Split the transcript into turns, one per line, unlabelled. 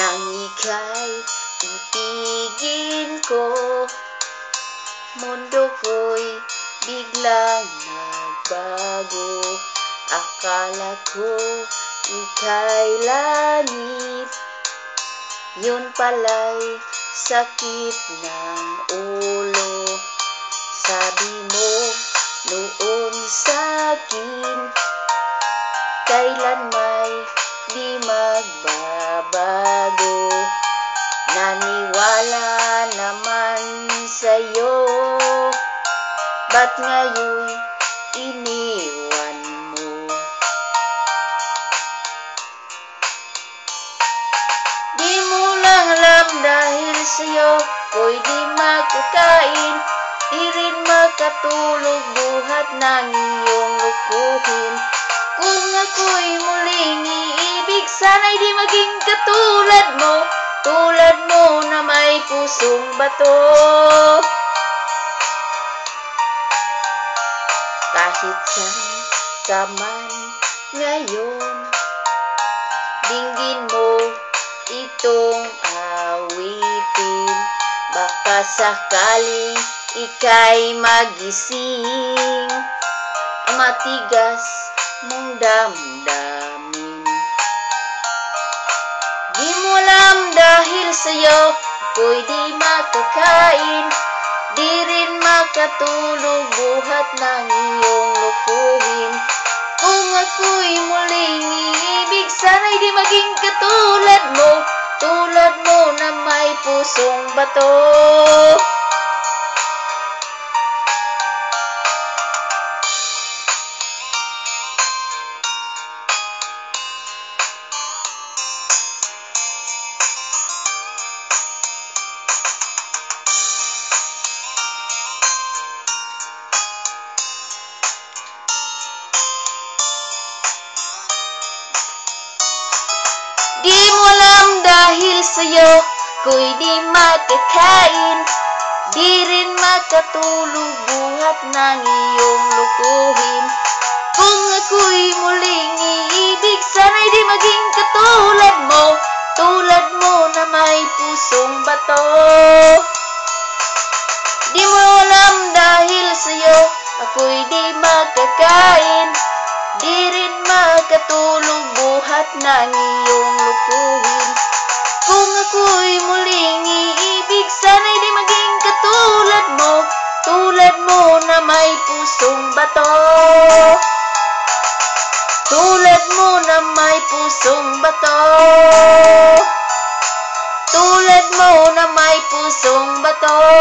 Nang ika'y ibigin ko, mundo ko'y biglang nagbago. Akala ko ika'y langit, yun pala'y sakit ng ulo. Sabi mo noon sa'kin, kailan may di magbabago. Naniwala naman sa'yo, ba't ngayon iniwan mo? Di mo lang alam dahil sa'yo ko'y di makakain, di rin makatulog buhat ng iyong lukuhin. Kung ako'y muling iibig, sana'y di maging katulad mo, tulad mo na may pusong bato. Kahit saan ka man ngayon, dinggin mo itong awitin. Baka sakaling ika'y magising ang matigas mong damdamin. Di mo alam dahil sa'yo ako'y di makakain, di rin makatulog buhat ng iyong lukuhin. Kung ako'y muling iibig, sana'y di maging katulad mo, tulad mo na may pusong bato. Di mo alam dahil sa'yo ako'y di makakain, di rin makatulog buhat ng iyong lukuhin. Kung ako'y muling iibig, sana'y di maging katulad mo, tulad mo na may pusong bato. Di mo alam dahil sa'yo ako'y di makakain, di rin makatulog buhat ng iyong lukuhin. Kung ako'y muling iibig, sana'y di maging katulad mo, tulad mo na may pusong bato. Tulad mo na may pusong bato, tulad mo na may pusong bato.